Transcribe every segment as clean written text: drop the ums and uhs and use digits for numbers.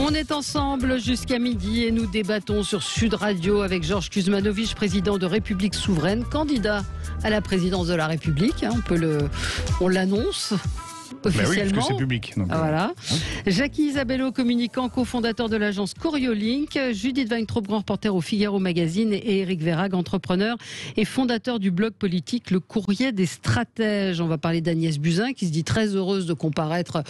On est ensemble jusqu'à midi et nous débattons sur Sud Radio avec Georges Kuzmanovic, président de République Souveraine, candidat à la présidence de la République. On l'annonce officiellement. Oui, parce que c'est public. Donc, voilà. Jackie Isabello, communicant, cofondateur de l'agence Coriolink. Judith Weintraub, grand reporter au Figaro Magazine. Et Éric Verhaeghe, entrepreneur et fondateur du blog politique Le Courrier des Stratèges. On va parler d'Agnès Buzyn, qui se dit très heureuse de comparaître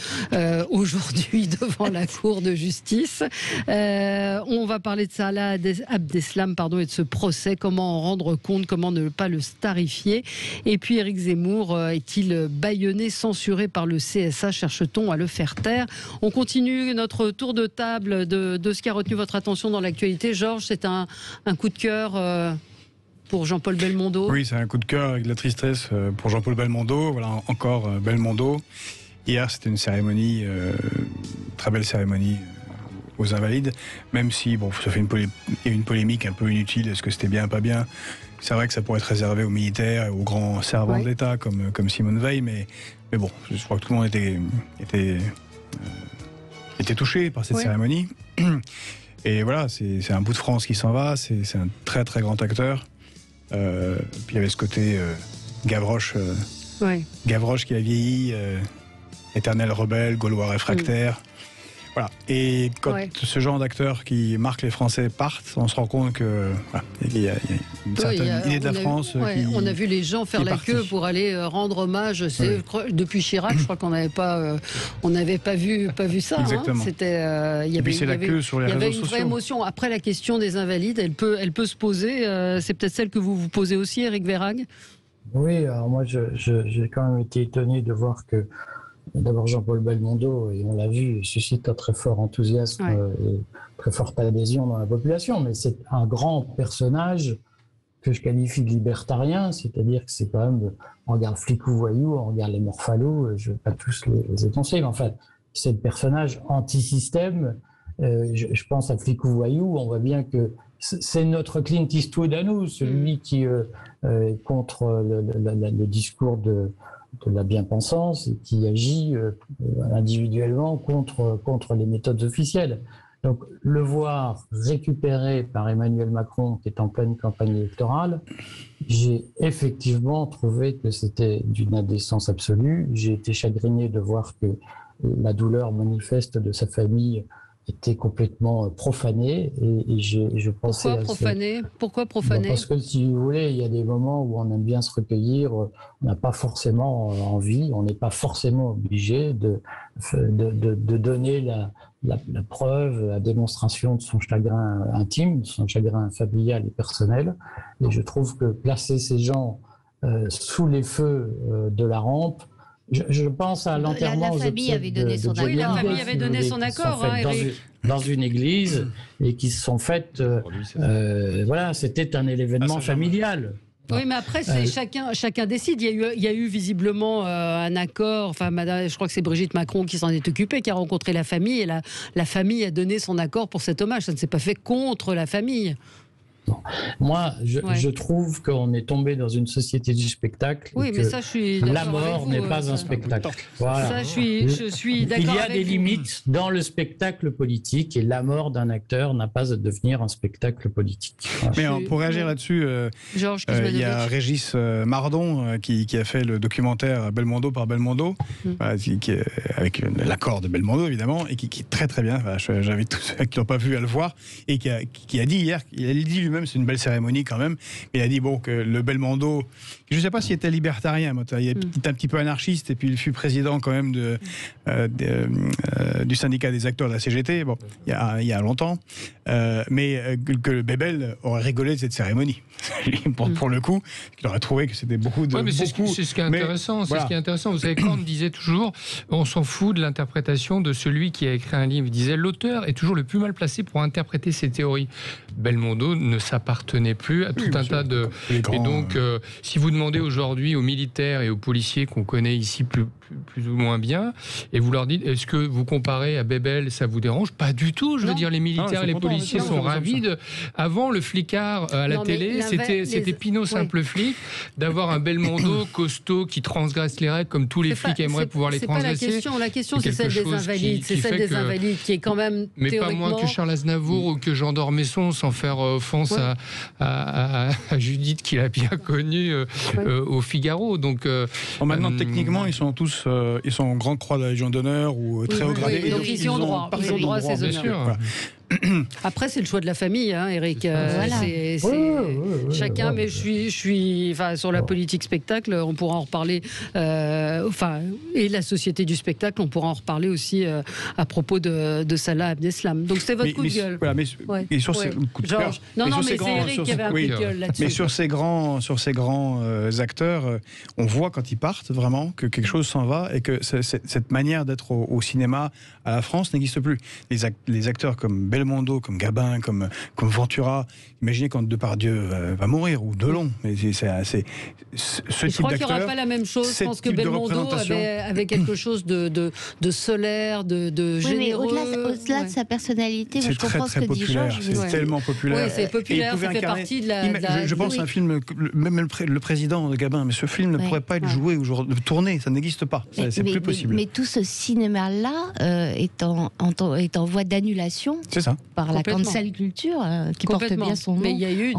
aujourd'hui devant la Cour de justice. On va parler de Salah Abdeslam et de ce procès. Comment en rendre compte, comment ne pas le starifier. Et puis Éric Zemmour, est-il bâillonné, censuré par le CSA? Cherche-t-on à le faire taire? On continue notre tour de table de ce qui a retenu votre attention dans l'actualité. Georges, c'est un coup de cœur pour Jean-Paul Belmondo. Oui, c'est un coup de cœur avec de la tristesse pour Jean-Paul Belmondo. Voilà, encore Belmondo. Hier, c'était une cérémonie, très belle cérémonie aux Invalides, même si ça fait une polémique un peu inutile. Est-ce que c'était bien, pas bien? C'est vrai que ça pourrait être réservé aux militaires et aux grands servants de l'État comme Simone Veil, mais bon, je crois que tout le monde était touché par cette cérémonie. Et voilà, c'est un bout de France qui s'en va, c'est un très très grand acteur. Puis il y avait ce côté Gavroche qui a vieilli, éternel rebelle, gaulois réfractaire. Voilà. Et quand ce genre d'acteurs qui marquent les Français partent, on se rend compte que il y a une certaine idée de la France. On a vu les gens faire la queue pour aller rendre hommage. Depuis Chirac, je crois qu'on n'avait pas vu ça. Exactement. Il y avait la queue sur les réseaux sociaux. Il y avait une vraie émotion. Après, la question des Invalides, elle peut se poser. C'est peut-être celle que vous vous posez aussi, Éric Verhaeghe. Oui, alors moi, j'ai quand même été étonné de voir que d'abord Jean-Paul Belmondo, et on l'a vu, suscite un très fort enthousiasme et très forte adhésion dans la population, mais c'est un grand personnage que je qualifie de libertarien, c'est-à-dire que c'est quand même, on regarde Flic ou Voyou, on regarde les Morphalos, je ne vais pas tous les énoncer, mais en fait, c'est le personnage anti-système. Je pense à Flic ou Voyou, on voit bien que c'est notre Clint Eastwood à nous, celui qui est contre le discours de la bien-pensance et qui agit individuellement contre les méthodes officielles. Donc, le voir récupéré par Emmanuel Macron, qui est en pleine campagne électorale, j'ai effectivement trouvé que c'était d'une indécence absolue. J'ai été chagriné de voir que la douleur manifeste de sa famille était complètement profanée et je pensais... Pourquoi profané? Parce que si vous voulez, il y a des moments où on aime bien se recueillir, on n'a pas forcément envie, on n'est pas forcément obligé de donner la preuve, la démonstration de son chagrin intime, de son chagrin familial et personnel. Et je trouve que placer ces gens sous les feux de la rampe, je pense à l'enterrement. La famille avait donné son accord. Oui, la famille avait donné son accord, dans une église et qui se sont faites. Voilà, c'était un événement familial. Oui, mais après, chacun décide. Il y a eu visiblement un accord. Enfin, je crois que c'est Brigitte Macron qui s'en est occupée, qui a rencontré la famille, et la famille a donné son accord pour cet hommage. Ça ne s'est pas fait contre la famille. Moi, je trouve qu'on est tombé dans une société du spectacle. Oui, mais ça, je suis d'accord. La mort n'est pas un spectacle. Voilà. Ça, je suis d'accord. Il y a des limites dans le spectacle politique et la mort d'un acteur n'a pas à devenir un spectacle politique. Voilà. Mais pour réagir là-dessus, il y a Régis Mardon qui a fait le documentaire Belmondo par Belmondo, avec l'accord de Belmondo évidemment, et qui est très très bien. J'invite tous ceux qui n'ont pas vu à le voir, et qui a dit hier, il a dit lui-même, c'est une belle cérémonie quand même, mais il a dit que le Belmondo, je ne sais pas s'il était libertarien, il était un petit peu anarchiste, et puis il fut président quand même du syndicat des acteurs de la CGT, il y a longtemps, mais que Bébel aurait rigolé de cette cérémonie. pour le coup, il aurait trouvé que c'était beaucoup de... Oui, mais c'est ce qui est intéressant. C'est ce qui est intéressant. Vous savez, Kant disait toujours, on s'en fout de l'interprétation de celui qui a écrit un livre. Il disait, l'auteur est toujours le plus mal placé pour interpréter ses théories. Belmondo ne s'appartenait plus à tout un tas de... Et donc, si vous demandez aujourd'hui aux militaires et aux policiers qu'on connaît ici plus plus ou moins bien, et vous leur dites, est-ce que vous comparez à Bébel, ça vous dérange? Pas du tout, je veux dire, les militaires et les policiers sont ravis. Avant, le flicard à la télé, c'était Pinot simple flic, d'avoir un Belmondo costaud qui transgresse les règles comme tous les flics aimeraient pouvoir les transgresser. La question, c'est celle des Invalides. C'est celle des Invalides qui est quand même mais théoriquement... pas moins que Charles Aznavour ou que Jean d'Ormesson, sans faire offense à Judith, qu'il a bien connue au Figaro. Donc, maintenant, techniquement, ils sont tous en grande croix de la Légion d'honneur ou très haut gradé. Donc ils ont droit à ces honneurs. Bien sûr. Voilà. Après, c'est le choix de la famille, hein, Eric. C'est chacun, mais je suis sur la politique spectacle, on pourra en reparler. Et la société du spectacle, on pourra en reparler aussi à propos de Salah Abdeslam. Donc c'est votre coup de gueule. Et sur ces Georges. Non, mais c'est Eric qui avait un coup de gueule là-dessus. Mais sur ces grands acteurs, on voit quand ils partent vraiment que quelque chose s'en va et que cette manière d'être au cinéma à la France n'existe plus. Les acteurs comme Belmondo, comme Gabin, comme Ventura. Imaginez quand Depardieu va mourir, ou Delon. Mais ce type d'acteur. Je crois qu'il n'y aura pas la même chose. Je pense que Belmondo avait quelque chose de solaire, de généreux. Mais au-delà de sa personnalité, c'est très, très populaire. C'est tellement populaire. Oui, c'est populaire, ça fait partie de la... Je pense à un film, même le président de Gabin, mais ce film ne pourrait pas être joué ou tourné, ça n'existe pas. C'est plus possible. Mais tout ce cinéma-là est en voie d'annulation. C'est ça. Par la cancel culture, qui porte bien son nom. Mais il y a eu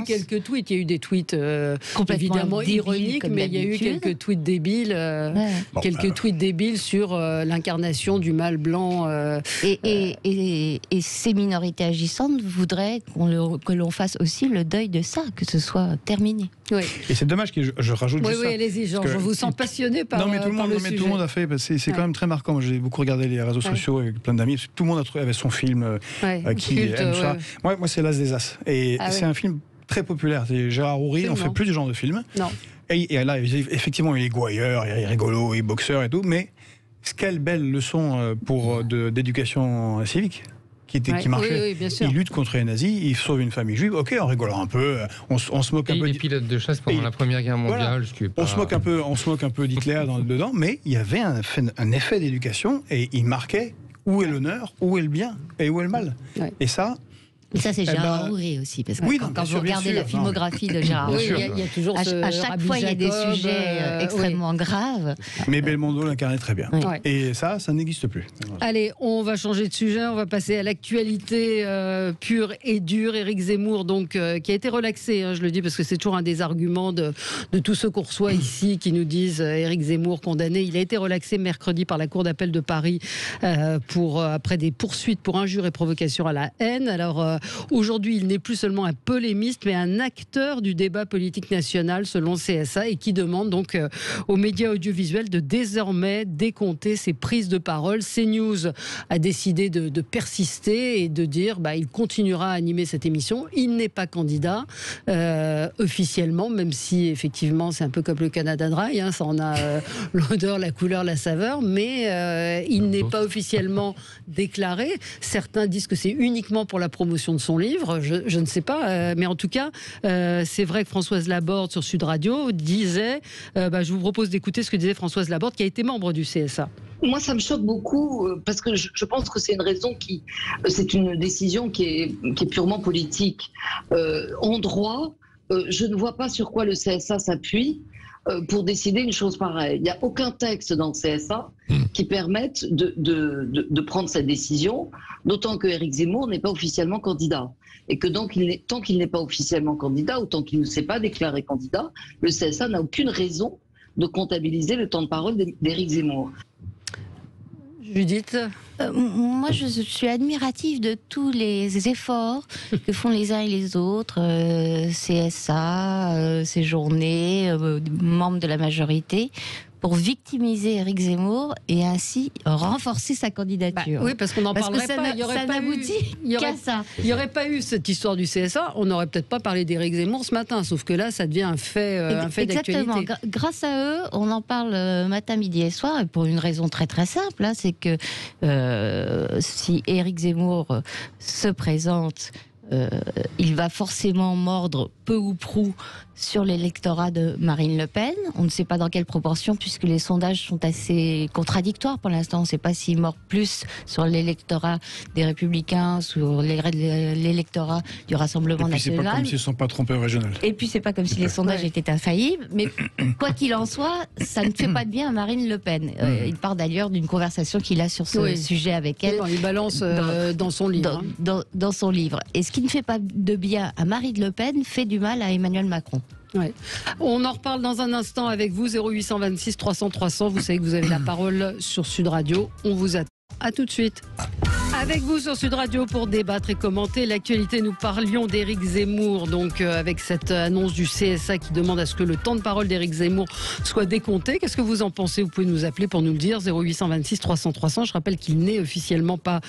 quelques tweets. Il y a eu des tweets évidemment ironiques, mais il y a eu quelques tweets débiles. Quelques tweets débiles sur l'incarnation du mâle blanc. Et ces minorités agissantes voudraient que l'on fasse aussi le deuil de ça, que ce soit terminé. Oui. Et c'est dommage que je rajoute juste ça. Oui, allez-y, Georges, je vous sens passionné par le sujet. Tout le monde a fait, c'est quand même très marquant. Moi, j'ai beaucoup regardé les réseaux sociaux avec plein d'amis. Tout le monde avait son film qui aime ça. Moi, c'est L'As des As. Et c'est un film très populaire. C'est Gérard Houry, on fait plus de ce genre de film. Non. Et là, effectivement, il est gouailleur, il est rigolo, il est boxeur et tout, mais quelle belle leçon d'éducation civique qui marchait. Oui, bien sûr. Il lutte contre les nazis, il sauve une famille juive, ok, en rigolant un peu, on se moque un peu. Il est pilote de chasse pendant la Première Guerre mondiale. Voilà. On se moque un peu d'Hitler dedans, mais il y avait un effet d'éducation et il marquait où est l'honneur, où est le bien et où est le mal. Ouais. Et ça, c'est Gérard Houry aussi, parce que quand vous regardez la filmographie de Gérard Houry, il y a toujours à chaque fois il y a des sujets extrêmement graves. Mais Belmondo l'incarnait très bien. Et ça n'existe plus. Allez, on va changer de sujet, on va passer à l'actualité pure et dure. Éric Zemmour, donc, qui a été relaxé, je le dis parce que c'est toujours un des arguments de tous ceux qu'on reçoit ici qui nous disent Éric Zemmour condamné. Il a été relaxé mercredi par la Cour d'appel de Paris après des poursuites pour injures et provocation à la haine. Alors, aujourd'hui, il n'est plus seulement un polémiste, mais un acteur du débat politique national, selon CSA, et qui demande donc aux médias audiovisuels de désormais décompter ses prises de parole. CNews a décidé de persister et de dire il continuera à animer cette émission. Il n'est pas candidat officiellement, même si effectivement c'est un peu comme le Canada Dry, ça en a l'odeur, la couleur, la saveur, mais il n'est pas officiellement déclaré. Certains disent que c'est uniquement pour la promotion de son livre, je ne sais pas, mais en tout cas, c'est vrai que Françoise Laborde sur Sud Radio disait, je vous propose d'écouter ce que disait Françoise Laborde, qui a été membre du CSA. Moi, ça me choque beaucoup parce que je pense que c'est c'est une décision qui est purement politique. En droit, je ne vois pas sur quoi le CSA s'appuie pour décider une chose pareille. Il n'y a aucun texte dans le CSA qui permette de prendre cette décision, d'autant que Éric Zemmour n'est pas officiellement candidat. Et que donc, tant qu'il n'est pas officiellement candidat, ou tant qu'il ne s'est pas déclaré candidat, le CSA n'a aucune raison de comptabiliser le temps de parole d'Éric Zemmour. Judith, moi, je suis admirative de tous les efforts que font les uns et les autres, CSA, ces journées, membres de la majorité, pour victimiser Éric Zemmour et ainsi renforcer sa candidature. Oui, parce qu'on n'en parlerait pas. Ça n'aboutit qu'à ça. Il n'y aurait pas eu cette histoire du CSA, on n'aurait peut-être pas parlé d'Éric Zemmour ce matin, sauf que là, ça devient un fait d'actualité. Exactement. Grâce à eux, on en parle matin, midi et soir, et pour une raison très très simple, c'est que si Éric Zemmour se présente il va forcément mordre peu ou prou sur l'électorat de Marine Le Pen. On ne sait pas dans quelle proportion, puisque les sondages sont assez contradictoires pour l'instant. On ne sait pas s'il mord plus sur l'électorat des Républicains, sur l'électorat du Rassemblement National. Et puis c'est pas comme s'ils ne sont pas trompés au régional. Et puis c'est pas comme si les sondages étaient infaillibles. Mais quoi qu'il en soit, ça ne fait pas de bien à Marine Le Pen. Il part d'ailleurs d'une conversation qu'il a sur ce sujet avec elle. Il balance dans son livre. Dans son livre. Et ce qui ne fait pas de bien à Marine Le Pen fait du mal à Emmanuel Macron. Ouais. On en reparle dans un instant avec vous, 0826 300 300. Vous savez que vous avez la parole sur Sud Radio. On vous attend. À tout de suite. Avec vous sur Sud Radio pour débattre et commenter l'actualité. Nous parlions d'Éric Zemmour, donc avec cette annonce du CSA qui demande à ce que le temps de parole d'Éric Zemmour soit décompté. Qu'est-ce que vous en pensez? Vous pouvez nous appeler pour nous le dire, 0826 300 300. Je rappelle qu'il n'est officiellement pas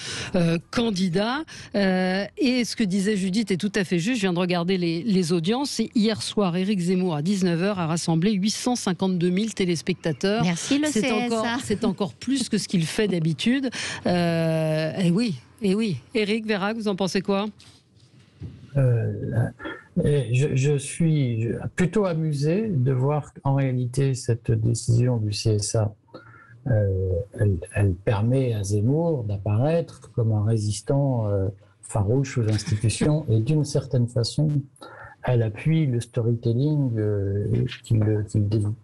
candidat. Et ce que disait Judith est tout à fait juste. Je viens de regarder les audiences. Et hier soir, Éric Zemmour à 19h a rassemblé 852 000 téléspectateurs. Merci le CSA. C'est encore plus que ce qu'il fait d'habitude. Et oui. Éric Vérac, vous en pensez quoi? Je suis plutôt amusé de voir qu'en réalité, cette décision du CSA, elle permet à Zemmour d'apparaître comme un résistant farouche aux institutions et d'une certaine façon, elle appuie le storytelling qu'il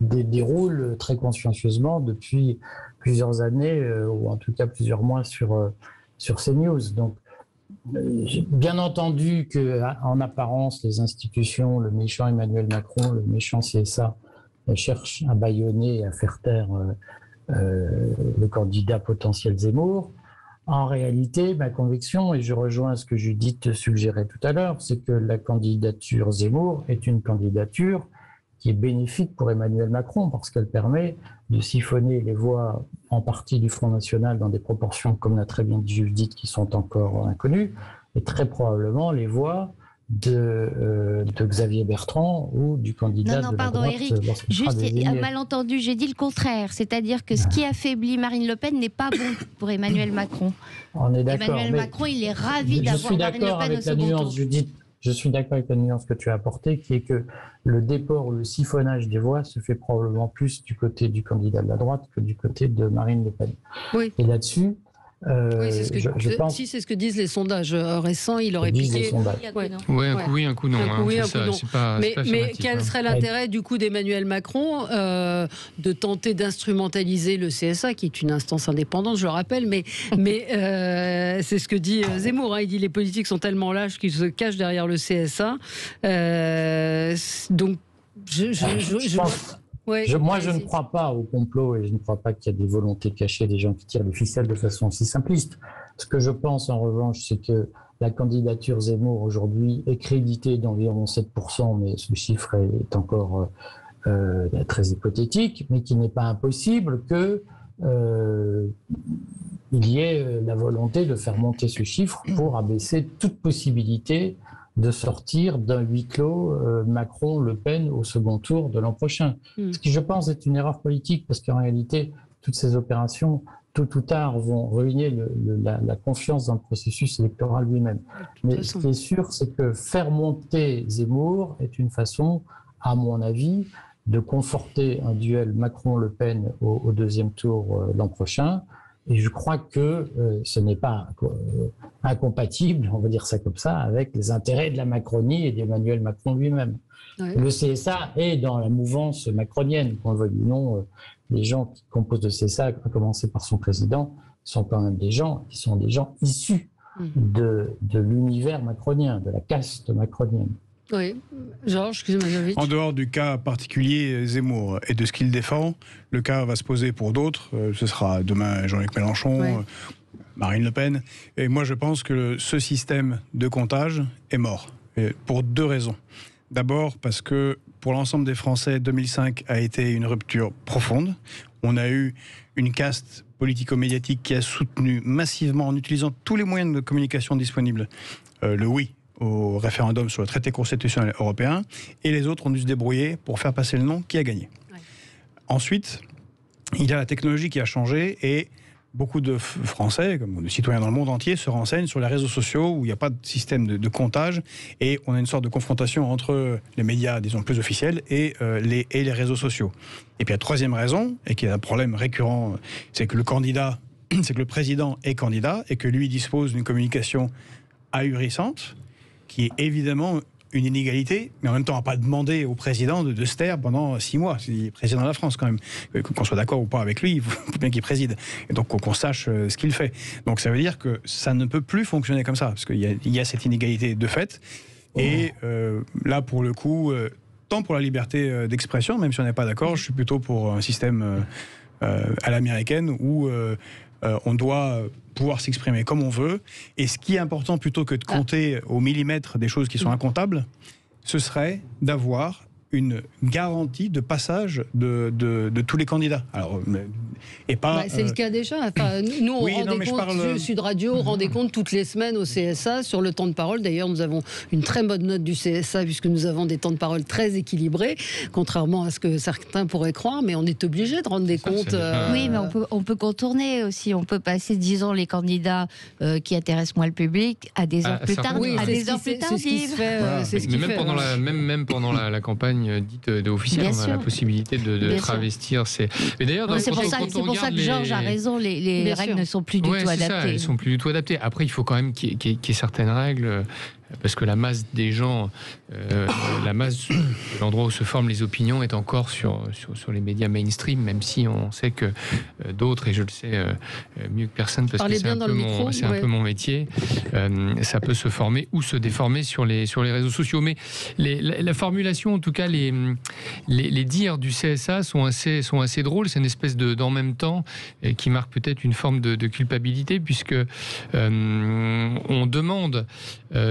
déroule très consciencieusement depuis plusieurs années, ou en tout cas plusieurs mois sur CNews. Donc, bien entendu qu'en apparence, les institutions, le méchant Emmanuel Macron, le méchant CSA, cherchent à bâillonner et à faire taire le candidat potentiel Zemmour. En réalité, ma conviction, et je rejoins ce que Judith suggérait tout à l'heure, c'est que la candidature Zemmour est une candidature qui est bénéfique pour Emmanuel Macron parce qu'elle permet de siphonner les voix en partie du Front National dans des proportions, comme l'a très bien dit Judith, qui sont encore inconnues, et très probablement les voix de Xavier Bertrand ou du candidat de la droite. Éric, juste mal entendu, j'ai dit le contraire, c'est-à-dire que ce qui affaiblit Marine Le Pen n'est pas bon pour Emmanuel Macron. On est d'accord. Emmanuel Macron, il est ravi d'avoir Marine Le Pen au second tour. Judith. Je suis d'accord avec la nuance que tu as apportée, qui est que le déport ou le siphonnage des voix se fait probablement plus du côté du candidat de la droite que du côté de Marine Le Pen. Oui. Et là-dessus, oui, c'est ce que, je pense... Si c'est ce que disent les sondages récents, il aurait piqué. Un coup oui, un coup non. Mais quel serait l'intérêt du coup d'Emmanuel Macron de tenter d'instrumentaliser le CSA, qui est une instance indépendante, je le rappelle, mais c'est ce que dit Zemmour. Hein, il dit les politiques sont tellement lâches qu'ils se cachent derrière le CSA. Donc, je pense... Moi, je ne crois pas au complot et je ne crois pas qu'il y a des volontés cachées, des gens qui tirent les ficelles de façon aussi simpliste. Ce que je pense, en revanche, c'est que la candidature Zemmour, aujourd'hui, est créditée d'environ 7%, mais ce chiffre est encore très hypothétique, mais qu'il n'est pas impossible qu'il y ait la volonté de faire monter ce chiffre pour abaisser toute possibilité de sortir d'un huis clos Macron-Le Pen au second tour de l'an prochain. Ce qui, je pense, est une erreur politique, parce qu'en réalité, toutes ces opérations, tôt ou tard, vont ruiner la confiance dans le processus électoral lui-même. Mais ce qui est sûr, c'est que faire monter Zemmour est une façon, à mon avis, de conforter un duel Macron-Le Pen au deuxième tour l'an prochain. Et je crois que ce n'est pas incompatible, on va dire ça comme ça, avec les intérêts de la Macronie et d'Emmanuel Macron lui-même. Ouais. Le CSA est dans la mouvance macronienne, qu'on le veuille ou non. Les gens qui composent le CSA, à commencer par son président, sont quand même des gens qui sont des gens issus de l'univers macronien, de la caste macronienne. Oui, Georges, excusez-moi. En dehors du cas particulier Zemmour et de ce qu'il défend, le cas va se poser pour d'autres. Ce sera demain Jean-Luc Mélenchon, Marine Le Pen. Et moi, je pense que ce système de comptage est mort, pour deux raisons. D'abord, parce que pour l'ensemble des Français, 2005 a été une rupture profonde. On a eu une caste politico-médiatique qui a soutenu massivement, en utilisant tous les moyens de communication disponibles, le oui au référendum sur le traité constitutionnel européen, et les autres ont dû se débrouiller pour faire passer le non qui a gagné. Ouais. Ensuite, il y a la technologie qui a changé, et beaucoup de Français, comme de citoyens dans le monde entier, se renseignent sur les réseaux sociaux où il n'y a pas de système de comptage et on a une sorte de confrontation entre les médias, disons, plus officiels et les réseaux sociaux. Et puis la troisième raison, et qui est un problème récurrent, c'est que le président est candidat et que lui dispose d'une communication ahurissante, qui est évidemment une inégalité, mais en même temps, on n'a pas demandé au président de se taire pendant 6 mois. C'est le président de la France, quand même. Qu'on soit d'accord ou pas avec lui, il faut bien qu'il préside. Et donc, qu'on sache ce qu'il fait. Donc, ça veut dire que ça ne peut plus fonctionner comme ça, parce qu'il y a cette inégalité de fait. Et là, pour le coup, tant pour la liberté d'expression, même si on n'est pas d'accord, je suis plutôt pour un système à l'américaine où on doit pouvoir s'exprimer comme on veut. Et ce qui est important, plutôt que de compter au millimètre des choses qui sont incomptables, ce serait d'avoir une garantie de passage de tous les candidats. Alors, et pas. C'est le cas déjà. Enfin, nous, on rendait compte, Sud Radio rendait compte toutes les semaines au CSA sur le temps de parole. D'ailleurs, nous avons une très bonne note du CSA puisque nous avons des temps de parole très équilibrés, contrairement à ce que certains pourraient croire. Mais on est obligé de rendre des comptes. Oui, mais on peut contourner aussi. On peut passer, disons, les candidats qui intéressent moins le public à des heures plus tard. Oui, c'est ce qui se fait. Même pendant la campagne dite officielle, on a la possibilité de travestir. Mais d'ailleurs, c'est pour ça que Georges a raison, les règles ne sont plus du tout adaptées. Elles ne sont plus du tout adaptées. Après, il faut quand même qu'il y ait certaines règles, parce que la masse des gens, l'endroit où se forment les opinions est encore sur les médias mainstream, même si on sait que d'autres, et je le sais mieux que personne, parce que c'est un peu mon métier, ça peut se former ou se déformer sur les réseaux sociaux. Mais la formulation, en tout cas, les dires du CSA sont assez drôles. C'est une espèce d'en même temps qui marque peut-être une forme de culpabilité, puisque on demande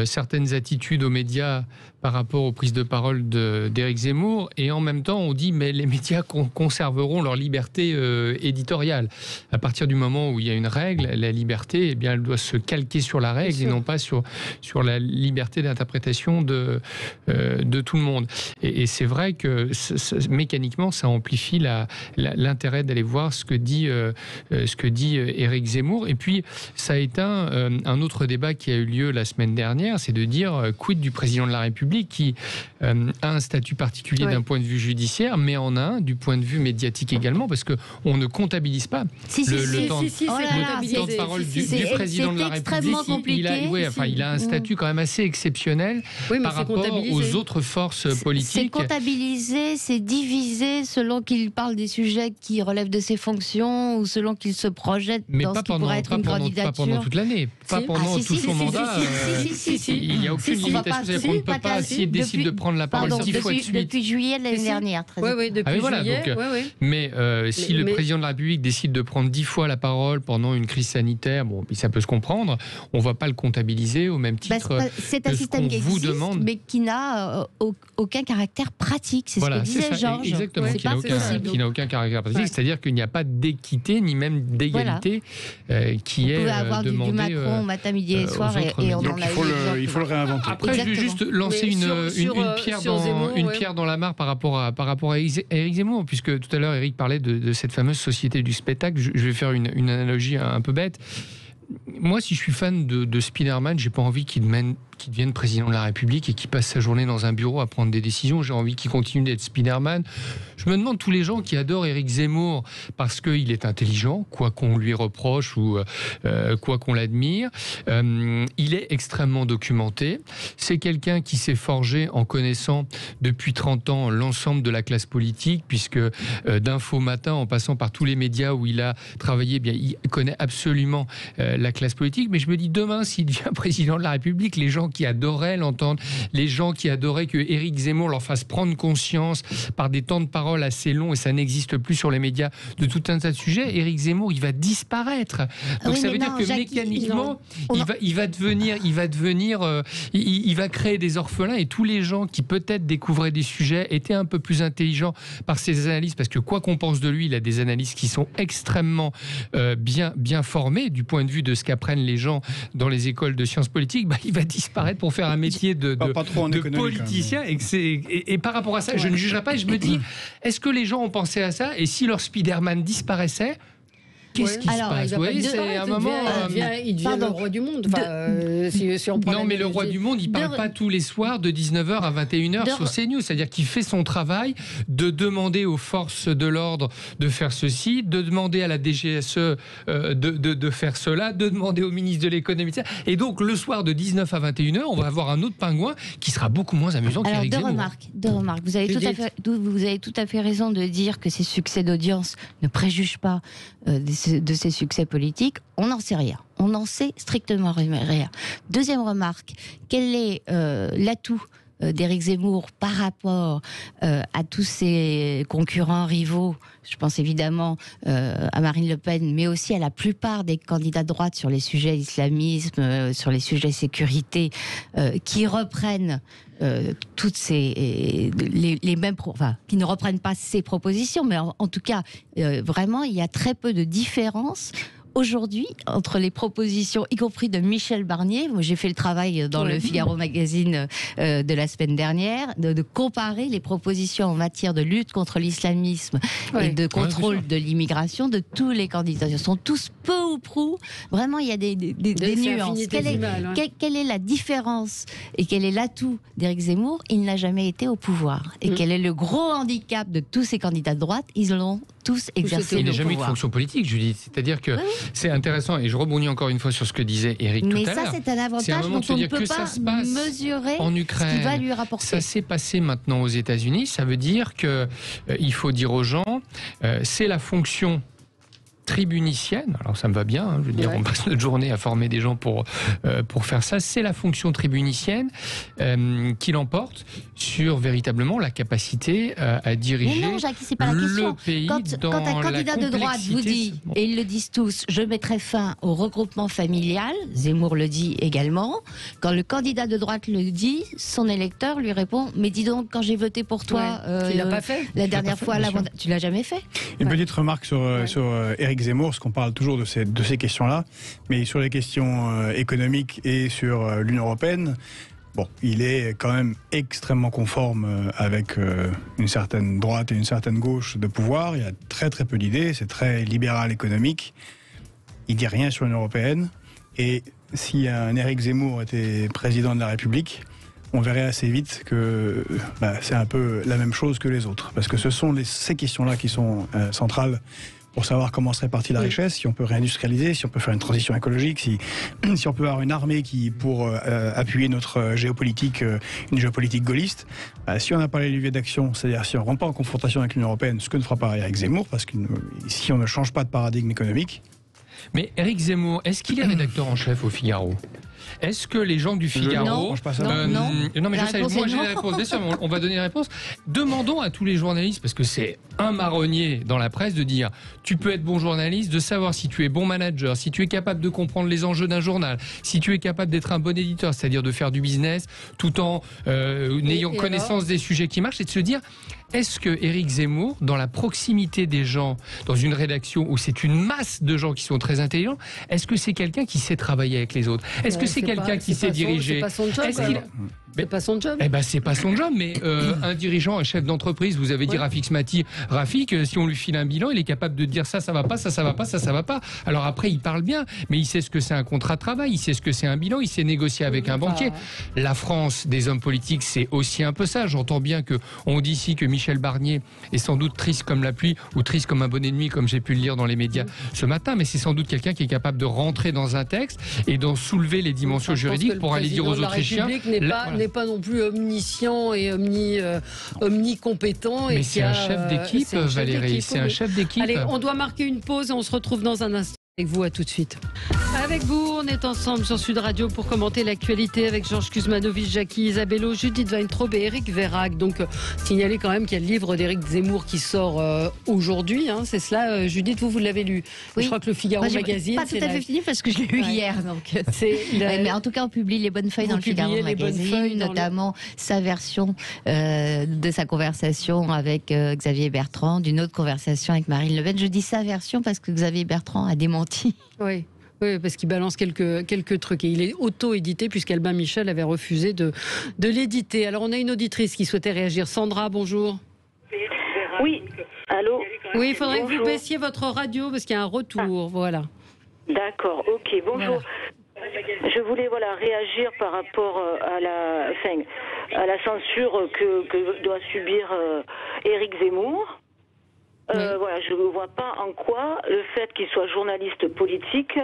certaines attitudes aux médias par rapport aux prises de parole d'Éric Zemmour, et en même temps on dit mais les médias conserveront leur liberté éditoriale. À partir du moment où il y a une règle, la liberté, eh bien, elle doit se calquer sur la règle et non pas sur la liberté d'interprétation de tout le monde. Et c'est vrai que mécaniquement ça amplifie l'intérêt d'aller voir ce que dit Éric Zemmour. Et puis ça éteint un autre débat qui a eu lieu la semaine dernière, c'est de dire quid du président de la République qui a un statut particulier d'un point de vue judiciaire, mais en a un du point de vue médiatique également, parce qu'on ne comptabilise pas le temps de parole du président de la République. Il a un statut quand même assez exceptionnel par rapport aux autres forces politiques. C'est comptabilisé, c'est divisé selon qu'il parle des sujets qui relèvent de ses fonctions ou selon qu'il se projette dans ce qui pourrait être une candidature. Pas pendant toute l'année, pas pendant tout son mandat. Il n'y a aucune limitation. C'est-à-dire qu'on ne peut pas, s'il décide de prendre la parole 10 fois de suite. Depuis juillet de l'année dernière. Depuis juillet. Mais si le président de la République décide de prendre 10 fois la parole pendant une crise sanitaire, ça peut se comprendre. On ne va pas le comptabiliser au même titre c'est un système qui existe, mais qui n'a aucun caractère pratique. C'est ce que disait Georges. Exactement, qui n'a aucun caractère pratique. C'est-à-dire qu'il n'y a pas d'équité, ni même d'égalité qui est demandée. On peut avoir du Macron matin, midi et soir, et on en a eu. Il faut le réinventer. Après, je vais juste lancer une pierre dans la mare par rapport à Éric Zemmour, puisque tout à l'heure Éric parlait de cette fameuse société du spectacle. Je vais faire une analogie un peu bête. Moi, si je suis fan de Spider-Man, j'ai pas envie qu'il devienne président de la République et qu'il passe sa journée dans un bureau à prendre des décisions. J'ai envie qu'il continue d'être Spider-Man. Je me demande, tous les gens qui adorent Éric Zemmour parce qu'il est intelligent, quoi qu'on lui reproche ou quoi qu'on l'admire, il est extrêmement documenté. C'est quelqu'un qui s'est forgé en connaissant depuis 30 ans l'ensemble de la classe politique, puisque d'Info Matin, en passant par tous les médias où il a travaillé, il connaît absolument la classe politique. Mais je me dis, demain, s'il devient président de la République, les gens qui adoraient l'entendre, les gens qui adoraient que Éric Zemmour leur fasse prendre conscience par des temps de parole assez longs, et ça n'existe plus sur les médias, de tout un tas de sujets, Éric Zemmour, il va disparaître. Donc ça veut dire que mécaniquement, il va créer des orphelins, et tous les gens qui peut-être découvraient des sujets étaient un peu plus intelligents par ses analyses, parce que quoi qu'on pense de lui, il a des analyses qui sont extrêmement bien formées du point de vue de ce qu'apprennent les gens dans les écoles de sciences politiques. Il va disparaître pour faire un métier de politicien, et par rapport à ça, je ne jugerai pas, et je me dis, est-ce que les gens ont pensé à ça, et si leur Spider-Man disparaissait, Qu'est-ce qui se passe? Vous voyez, c'est un moment. Il devient le roi du monde. Si on prend non, mais le roi du monde, il ne parle pas tous les soirs de 19h à 21h sur CNews. C'est-à-dire qu'il fait son travail de demander aux forces de l'ordre de faire ceci, de demander à la DGSE de faire cela, de demander au ministre de l'économie. Et donc, le soir de 19 à 21h, on va avoir un autre pingouin qui sera beaucoup moins amusant qu'Éric Zemmour. Deux remarques. Vous avez tout à fait raison de dire que ces succès d'audience ne préjugent pas de ses succès politiques. On n'en sait rien. On n'en sait strictement rien. Deuxième remarque, quel est l'atout d'Éric Zemmour par rapport à tous ses concurrents rivaux? Je pense évidemment à Marine Le Pen, mais aussi à la plupart des candidats de droite sur les sujets islamisme, sur les sujets sécurité, qui reprennent toutes les mêmes, qui ne reprennent pas ces propositions, mais en tout cas, vraiment, il y a très peu de différence aujourd'hui entre les propositions, y compris de Michel Barnier. Moi, j'ai fait le travail dans le Figaro Magazine de la semaine dernière, de comparer les propositions en matière de lutte contre l'islamisme et de contrôle de l'immigration de tous les candidats. Ils sont tous peu ou prou. Vraiment, il y a des nuances. Quelle est la différence et quel est l'atout d'Éric Zemmour? Il n'a jamais été au pouvoir. Et quel est le gros handicap de tous ces candidats de droite? Ils l'ont tous exercé. Il n'a jamais eu de fonction politique, Judith. C'est-à-dire que c'est intéressant, et je rebondis encore une fois sur ce que disait Éric tout à l'heure. Mais ça, c'est un avantage dont on ne peut pas mesurer en Ukraine, ce qu'il va lui rapporter. Ça s'est passé maintenant aux États-Unis. Ça veut dire que il faut dire aux gens, c'est la fonction tribunicienne, alors ça me va bien, je veux dire, on passe notre journée à former des gens pour faire ça, c'est la fonction tribunicienne qui l'emporte sur véritablement la capacité à diriger mais non, Jacques, c'est pas la question. Le pays quand un candidat de droite vous dit, et ils le disent tous, je mettrai fin au regroupement familial, Zemmour le dit également, quand le candidat de droite le dit, son électeur lui répond, mais dis donc, quand j'ai voté pour toi, tu l'as pas fait. La dernière fois, tu l'as jamais fait. Une petite remarque sur Éric Zemmour, parce qu'on parle toujours de ces questions-là, mais sur les questions économiques et sur l'Union européenne, bon, il est quand même extrêmement conforme avec une certaine droite et une certaine gauche de pouvoir. Il y a très très peu d'idées, c'est très libéral économique. Il dit rien sur l'Union européenne. Et si un Éric Zemmour était président de la République, on verrait assez vite que c'est un peu la même chose que les autres. Parce que ce sont ces questions-là qui sont centrales pour savoir comment se répartit la richesse, si on peut réindustrialiser, si on peut faire une transition écologique, si on peut avoir une armée qui, pour appuyer notre géopolitique, une géopolitique gaulliste, si on n'a pas les leviers d'action, c'est-à-dire si on ne rentre pas en confrontation avec l'Union européenne, ce que ne fera pas Éric Zemmour, parce que si on ne change pas de paradigme économique. Mais Éric Zemmour, est-ce qu'il est rédacteur en chef au Figaro ? Est-ce que les gens du Figaro... Non, mais je sais, moi j'ai la réponse, bien sûr, on va donner la réponse. Demandons à tous les journalistes, parce que c'est un marronnier dans la presse, de dire tu peux être bon journaliste, de savoir si tu es bon manager, si tu es capable de comprendre les enjeux d'un journal, si tu es capable d'être un bon éditeur, c'est-à-dire de faire du business tout en ayant connaissance des sujets qui marchent, et de se dire... Est-ce que Éric Zemmour, dans la proximité des gens, dans une rédaction où c'est une masse de gens qui sont très intelligents, est-ce que c'est quelqu'un qui sait travailler avec les autres? Est-ce que c'est quelqu'un qui sait diriger? C'est pas son job. C'est pas son job. Eh ben, c'est pas son job, mais un dirigeant, un chef d'entreprise, vous avez dit Rafik Smati, Rafik, si on lui file un bilan, il est capable de dire ça va pas, ça va pas, ça va pas. Alors après, il parle bien, mais il sait ce que c'est un contrat de travail, il sait ce que c'est un bilan, il sait négocier avec un banquier. La France des hommes politiques, c'est aussi un peu ça. J'entends bien que on dit ici que Michel Barnier est sans doute triste comme la pluie ou triste comme un bonnet de nuit, comme j'ai pu le lire dans les médias ce matin, mais c'est sans doute quelqu'un qui est capable de rentrer dans un texte et d'en soulever les dimensions juridiques pour aller dire aux Autrichiens... n'est pas non plus omniscient et omnicompétent. Mais c'est un chef d'équipe, Valérie, c'est un chef d'équipe. Allez, on doit marquer une pause et on se retrouve dans un instant. Avec vous, à tout de suite. Avec vous, on est ensemble sur Sud Radio pour commenter l'actualité avec Georges Kuzmanovic, Jacky Isabello, Judith Weintraub et Éric Verhaeghe. Donc, signaler quand même qu'il y a le livre d'Éric Zemmour qui sort aujourd'hui. C'est cela, Judith, vous l'avez lu. Oui. Je crois que le Figaro Magazine... Pas tout à fait fini parce que je l'ai lu hier. Donc mais en tout cas, on publie les bonnes feuilles dans le Figaro Magazine, notamment sa version de sa conversation avec Xavier Bertrand, d'une autre conversation avec Marine Le Pen. Je dis sa version parce que Xavier Bertrand a démenti. Oui, parce qu'il balance quelques trucs. Et il est auto-édité puisqu'Albin Michel avait refusé de l'éditer. Alors on a une auditrice qui souhaitait réagir. Sandra, bonjour. Oui, Allô? Oui, il faudrait que vous baissiez votre radio parce qu'il y a un retour, voilà. D'accord, ok, bonjour. Voilà. Je voulais réagir par rapport à la censure que doit subir Éric Zemmour. Je ne vois pas en quoi le fait qu'il soit journaliste politique,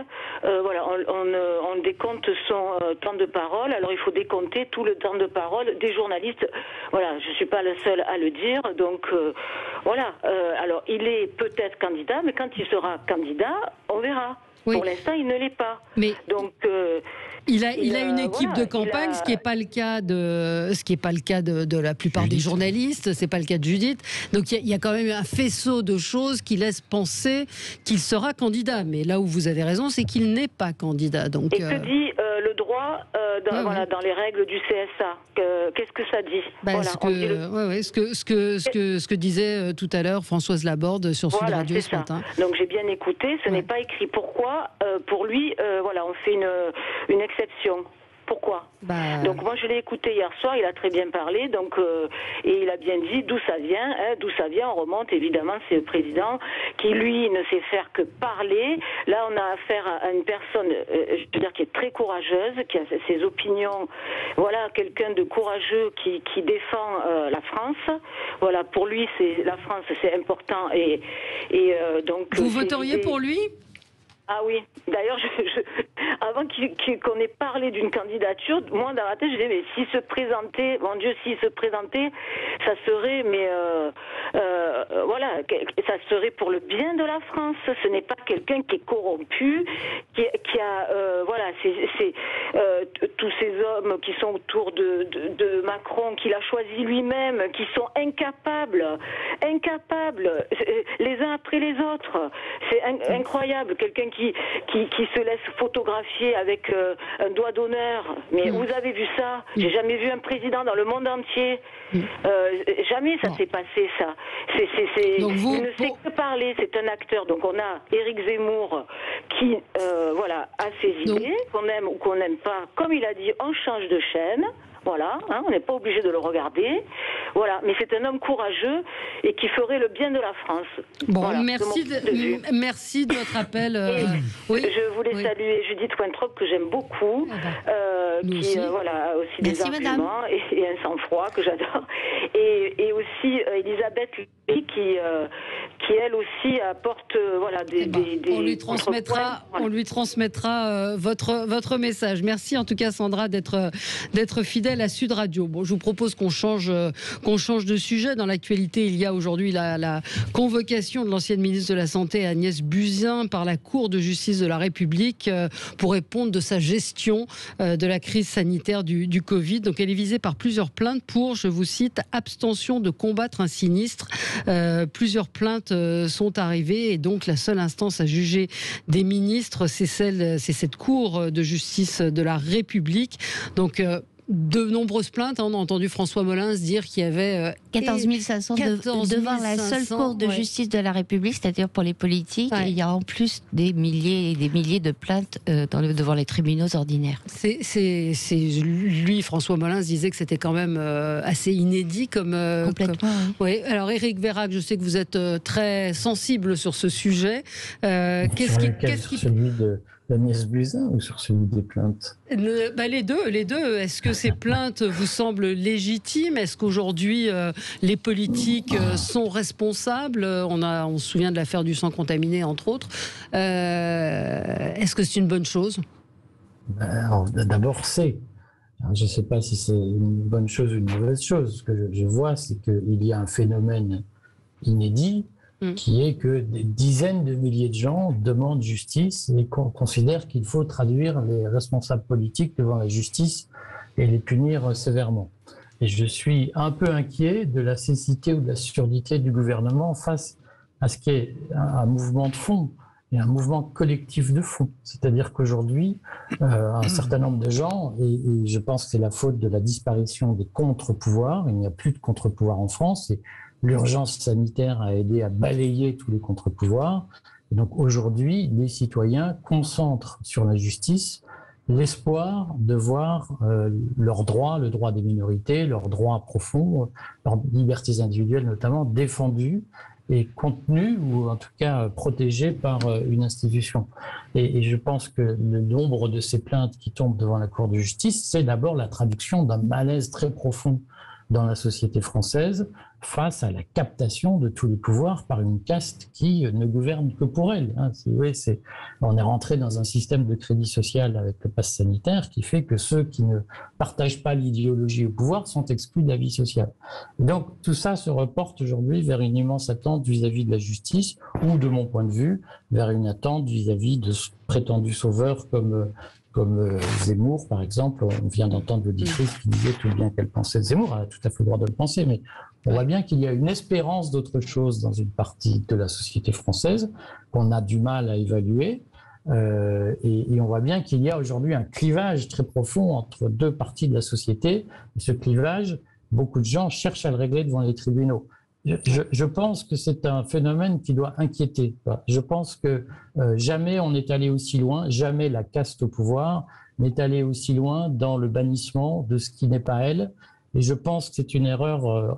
on décompte son temps de parole. Alors il faut décompter tout le temps de parole des journalistes. Voilà, je ne suis pas le seul à le dire. Donc alors il est peut-être candidat, mais quand il sera candidat, on verra. Oui. Pour l'instant, il ne l'est pas. Mais donc, il a une équipe de campagne, ce qui n'est pas le cas de la plupart des journalistes. C'est pas le cas de Judith. Donc il y a quand même un faisceau de choses qui laissent penser qu'il sera candidat. Mais là où vous avez raison, c'est qu'il n'est pas candidat. Donc, et que dit le droit dans les règles du CSA? Qu'est-ce que ça dit? Ce que disait tout à l'heure Françoise Laborde sur Sud Radio ce matin. Donc j'ai bien écouté. Ce n'est pas écrit. Pourquoi? Pour lui, on fait une exception. Pourquoi? Donc moi je l'ai écouté hier soir, il a très bien parlé, donc et il a bien dit d'où ça vient. On remonte évidemment, c'est le président qui lui ne sait faire que parler. Là on a affaire à une personne, qui est très courageuse, qui a ses opinions. Voilà, quelqu'un de courageux qui défend la France. Voilà, pour lui la France c'est important et donc. Vous voteriez pour lui? Ah oui, d'ailleurs, avant qu'on ait parlé d'une candidature, moi dans la tête, je disais, mais s'il se présentait, mon Dieu, s'il se présentait, ça serait, ça serait pour le bien de la France. Ce n'est pas quelqu'un qui est corrompu, qui a, tous ces hommes qui sont autour de Macron, qu'il a choisi lui-même, qui sont incapables, les uns après les autres. C'est incroyable, quelqu'un qui se laisse photographier avec un doigt d'honneur. Mais vous avez vu ça? J'ai jamais vu un président dans le monde entier. Jamais ça s'est passé, ça. Il ne sait que parler, c'est un acteur. Donc on a Éric Zemmour qui a ses idées, qu'on aime ou qu'on n'aime pas. Comme il a dit, on change de chaîne. Voilà, on n'est pas obligé de le regarder. Voilà, mais c'est un homme courageux et qui ferait le bien de la France. Bon, voilà, merci de votre appel. Je voulais saluer Judith Weintraub, que j'aime beaucoup, qui a aussi des arguments et un sang-froid que j'adore. Et aussi Elisabeth qui elle aussi apporte on lui transmettra votre message. Merci en tout cas Sandra d'être fidèle à Sud Radio. Bon, je vous propose qu'on change de sujet. Dans l'actualité, il y a aujourd'hui la convocation de l'ancienne ministre de la Santé Agnès Buzyn par la Cour de justice de la République pour répondre de sa gestion de la crise sanitaire du Covid. Donc elle est visée par plusieurs plaintes pour, je vous cite, abstention de combattre un sinistre. Plusieurs plaintes sont arrivées et donc la seule instance à juger des ministres, c'est cette Cour de justice de la République. Donc de nombreuses plaintes. On a entendu François Molins dire qu'il y avait 14 500 devant la seule Cour de justice de la République, c'est-à-dire pour les politiques. Et il y a en plus des milliers et des milliers de plaintes devant les tribunaux ordinaires. Lui, François Molins, disait que c'était quand même assez inédit complètement. Oui. Alors Éric Vérac, je sais que vous êtes très sensible sur ce sujet. Celui de Agnès Buzyn ou sur celui des plaintes? Les deux. Est-ce que ces plaintes vous semblent légitimes? Est-ce qu'aujourd'hui les politiques sont responsables? On se souvient de l'affaire du sang contaminé entre autres. Est-ce que c'est une bonne chose? D'abord je ne sais pas si c'est une bonne chose ou une mauvaise chose. Ce que je vois, c'est qu'il y a un phénomène inédit qui est que des dizaines de milliers de gens demandent justice et considèrent qu'il faut traduire les responsables politiques devant la justice et les punir sévèrement. Et je suis un peu inquiet de la cécité ou de la surdité du gouvernement face à ce qui est un mouvement de fond et un mouvement collectif de fond. C'est-à-dire qu'aujourd'hui, un certain nombre de gens, et je pense que c'est la faute de la disparition des contre-pouvoirs, il n'y a plus de contre-pouvoirs en France, et l'urgence sanitaire a aidé à balayer tous les contre-pouvoirs. Et donc aujourd'hui, les citoyens concentrent sur la justice l'espoir de voir leurs droits, le droit des minorités, leurs droits profonds, leurs libertés individuelles notamment, défendus est contenu ou en tout cas protégé par une institution. Et je pense que le nombre de ces plaintes qui tombent devant la Cour de justice, c'est d'abord la traduction d'un malaise très profond dans la société française face à la captation de tous les pouvoirs par une caste qui ne gouverne que pour elle. On est rentré dans un système de crédit social avec le pass sanitaire qui fait que ceux qui ne partagent pas l'idéologie au pouvoir sont exclus de la vie sociale. Et donc tout ça se reporte aujourd'hui vers une immense attente vis-à-vis de la justice ou, de mon point de vue, vers une attente vis-à-vis de prétendus sauveurs comme Zemmour, par exemple. On vient d'entendre l'auditrice qui disait tout le bien qu'elle pensait de Zemmour. Elle a tout à fait le droit de le penser, mais on voit bien qu'il y a une espérance d'autre chose dans une partie de la société française qu'on a du mal à évaluer. Et on voit bien qu'il y a aujourd'hui un clivage très profond entre deux parties de la société. Et ce clivage, beaucoup de gens cherchent à le régler devant les tribunaux. Je pense que c'est un phénomène qui doit inquiéter. Je pense que jamais on n'est allé aussi loin, jamais la caste au pouvoir n'est allée aussi loin dans le bannissement de ce qui n'est pas elle. Et je pense que c'est une erreur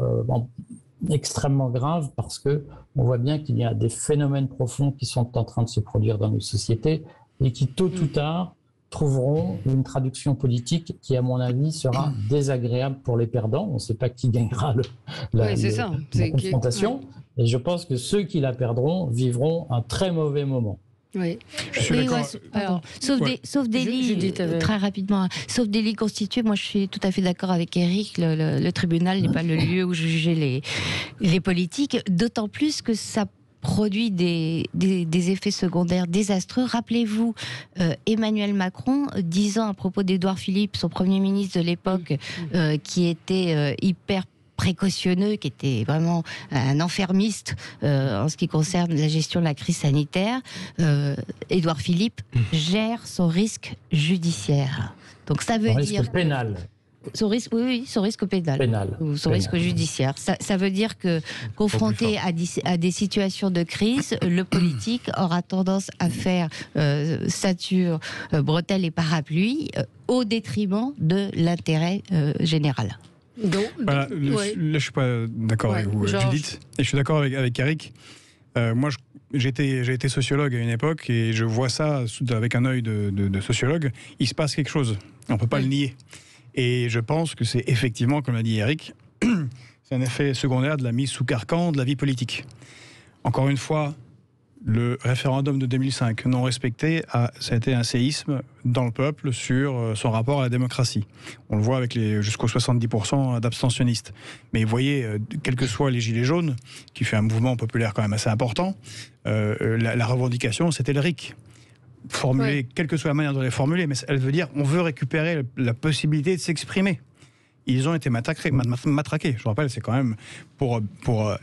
extrêmement grave parce que on voit bien qu'il y a des phénomènes profonds qui sont en train de se produire dans nos sociétés et qui, tôt ou tard, trouveront une traduction politique qui, à mon avis, sera désagréable pour les perdants. On ne sait pas qui gagnera la confrontation. Et je pense que ceux qui la perdront vivront un très mauvais moment. Oui. Je suis d'accord. Sauf délit, très rapidement, sauf délit constitué, moi je suis tout à fait d'accord avec Éric, le tribunal n'est pas le lieu où juger les politiques, d'autant plus que ça produit des effets secondaires désastreux. Rappelez-vous Emmanuel Macron disant à propos d'Édouard Philippe, son Premier ministre de l'époque, qui était hyper précautionneux, qui était vraiment un enfermiste en ce qui concerne la gestion de la crise sanitaire. Édouard Philippe gère son risque judiciaire. Donc ça veut dire... Risque pénal. Son risque pénal. Ou son risque judiciaire. Ça veut dire que, confronté à des situations de crise, le politique aura tendance à faire stature, bretelles et parapluie au détriment de l'intérêt général. Là, je suis pas d'accord avec vous, Judith, et je suis d'accord avec Eric. Moi, j'ai été sociologue à une époque et je vois ça avec un œil de sociologue. Il se passe quelque chose, on peut pas le nier. Et je pense que c'est effectivement, comme l'a dit Eric, c'est un effet secondaire de la mise sous carcan de la vie politique. Encore une fois, le référendum de 2005 non respecté, ça a été un séisme dans le peuple sur son rapport à la démocratie. On le voit avec jusqu'aux 70% d'abstentionnistes. Mais vous voyez, quels que soient les Gilets jaunes, qui fait un mouvement populaire quand même assez important, la revendication, c'était le RIC. Formuler, quelle que soit la manière de les formuler, mais elle veut dire on veut récupérer la possibilité de s'exprimer. Ils ont été matraqués. Je rappelle, c'est quand même, pour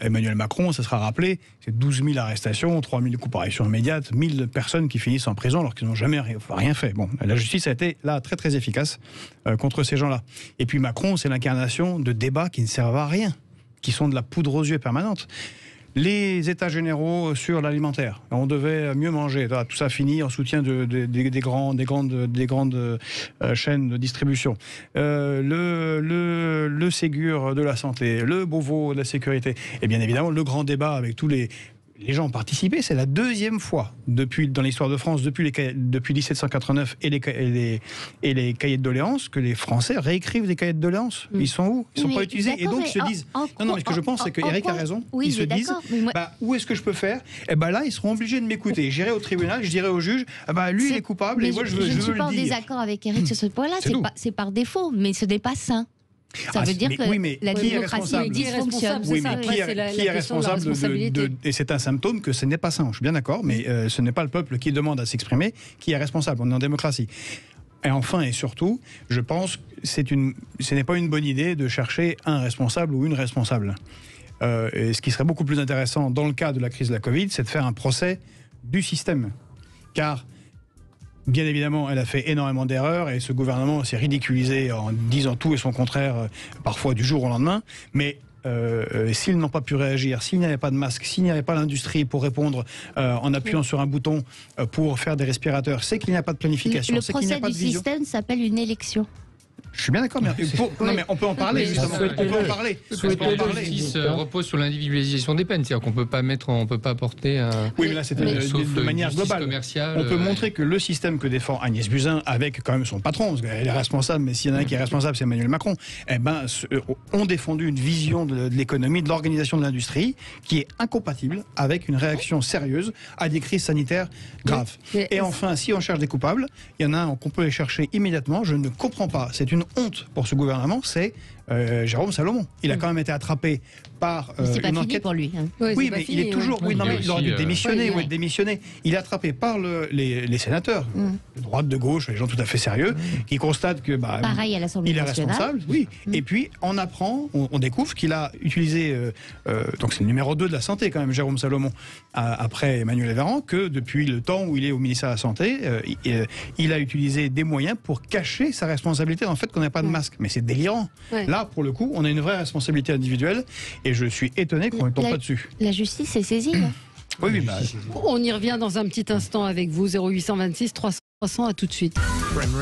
Emmanuel Macron, ça sera rappelé, c'est 12 000 arrestations, 3 000 comparutions immédiates, 1 000 personnes qui finissent en prison alors qu'ils n'ont jamais rien fait. Bon, la justice a été là très très efficace contre ces gens-là. Et puis Macron, c'est l'incarnation de débats qui ne servent à rien, qui sont de la poudre aux yeux permanente. Les états généraux sur l'alimentaire, on devait mieux manger, tout ça finit en soutien des grandes chaînes de distribution. Le Ségur de la santé, le Beauvau de la sécurité, et bien évidemment le grand débat avec tous les gens ont participé. C'est la deuxième fois dans l'histoire de France, depuis 1789 et les cahiers de doléances, que les Français réécrivent des cahiers de doléances. Ils sont où? Ils ne sont pas utilisés. Et donc ils se disent... Non, mais ce que je pense, c'est que Eric a raison. Ils se disent, où est-ce que je peux faire? Là, ils seront obligés de m'écouter. J'irai au tribunal, je dirai au juge, lui, il est coupable, et moi, je veux le dire. Je ne suis pas en désaccord avec Eric sur ce point-là. C'est par défaut, mais ce n'est pas sain. Ça veut dire que la démocratie dysfonctionne. Oui, mais qui est responsable et c'est un symptôme que ce n'est pas sain. Je suis bien d'accord, mais ce n'est pas le peuple qui demande à s'exprimer qui est responsable. On est en démocratie. Et enfin et surtout, je pense que ce n'est pas une bonne idée de chercher un responsable ou une responsable. Et ce qui serait beaucoup plus intéressant dans le cas de la crise de la Covid, c'est de faire un procès du système. Car bien évidemment, elle a fait énormément d'erreurs et ce gouvernement s'est ridiculisé en disant tout et son contraire, parfois du jour au lendemain. Mais s'ils n'ont pas pu réagir, s'il n'y avait pas de masque, s'il n'y avait pas l'industrie pour répondre en appuyant sur un bouton pour faire des respirateurs, c'est qu'il n'y a pas de planification, c'est qu'il n'y a pas de vision. Le procès du système s'appelle une élection. Je suis bien d'accord, mais non, mais on peut en parler, justement. On peut en parler. La justice repose sur l'individualisation des peines, c'est-à-dire qu'on peut pas porter un... Oui, mais là, c'est de manière globale. On peut montrer que le système que défend Agnès Buzyn, avec quand même son patron, parce qu'elle est responsable, mais s'il y en a un qui est responsable, c'est Emmanuel Macron, ont défendu une vision de l'économie, de l'organisation de l'industrie, qui est incompatible avec une réaction sérieuse à des crises sanitaires graves. Et enfin, si on cherche des coupables, il y en a un qu'on peut les chercher immédiatement. Je ne comprends pas. C'est une honte pour ce gouvernement, c'est Jérôme Salomon. Il a quand même été attrapé par c'est pas une fini enquête pour lui. Oui, mais il est toujours. Oui, non, mais il aurait dû démissionner ou être démissionné. Il est attrapé par les sénateurs, de droite, de gauche, les gens tout à fait sérieux, qui constatent que pareil à l'Assemblée nationale. Il est responsable. Oui. Et puis on apprend, on découvre qu'il a utilisé. Donc c'est le numéro 2 de la santé quand même, Jérôme Salomon, après Emmanuel Véran, que depuis le temps où il est au ministère de la Santé, il a utilisé des moyens pour cacher sa responsabilité dans le fait qu'on n'a pas de masque. Mais c'est délirant. Là, pour le coup, on a une vraie responsabilité individuelle. Et je suis étonné qu'on ne tombe pas dessus. La justice est saisie. Oui. On y revient dans un petit instant avec vous. 0826 300, à tout de suite.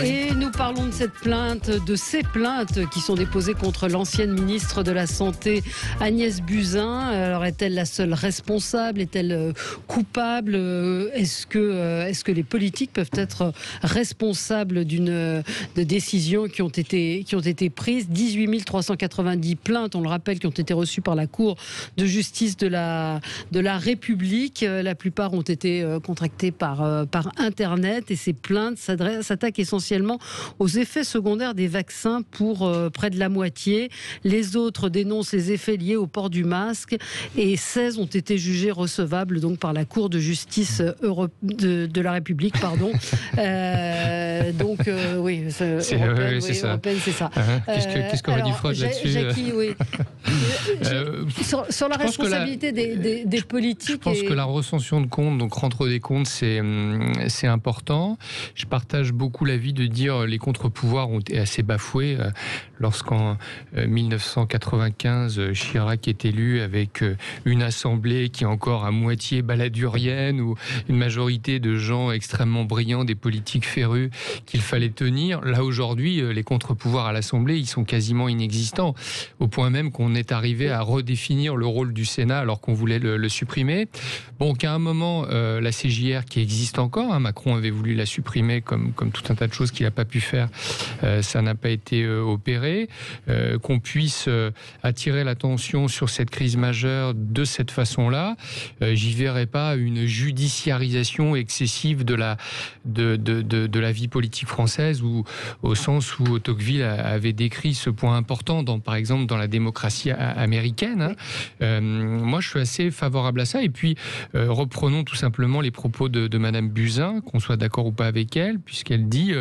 Et nous parlons de cette plainte, de ces plaintes qui sont déposées contre l'ancienne ministre de la Santé, Agnès Buzyn. Alors, est-elle la seule responsable? Est-elle coupable? Est-ce que les politiques peuvent être responsables de décisions qui ont été prises? 18 390 plaintes, on le rappelle, qui ont été reçues par la Cour de justice de la République. La plupart ont été contractées par Internet, et ces plaintes s'attaquent essentiellement aux effets secondaires des vaccins pour près de la moitié. Les autres dénoncent les effets liés au port du masque, et 16 ont été jugés recevables donc par la Cour de justice de la République. Oui, c'est européenne, c'est ça. Qu'est-ce qu'aurait dit Freud là-dessus? Jackie, oui. Sur la responsabilité des politiques. Je pense que la recension de comptes, donc rentre des comptes, c'est important. Je partage beaucoup l'avis de dire les contre-pouvoirs ont été assez bafoués lorsqu'en 1995 Chirac est élu avec une assemblée qui est encore à moitié baladurienne, ou une majorité de gens extrêmement brillants, des politiques férus qu'il fallait tenir. Là aujourd'hui, les contre-pouvoirs à l'Assemblée, ils sont quasiment inexistants, au point même qu'on est arrivé à redéfinir le rôle du Sénat alors qu'on voulait le supprimer. Bon, qu'à un moment, la CJR qui existe encore, Macron avait voulu la supprimer comme tout un tas de choses qu'il n'a pas pu faire, ça n'a pas été opéré. Qu'on puisse attirer l'attention sur cette crise majeure de cette façon-là, j'y verrais pas une judiciarisation excessive de la vie politique française, au sens où Tocqueville avait décrit ce point important, par exemple dans la démocratie américaine. Moi, je suis assez favorable à ça. Et puis, reprenons tout simplement les propos de Madame Buzyn, qu'on soit d'accord ou pas avec elle, puisqu'elle dit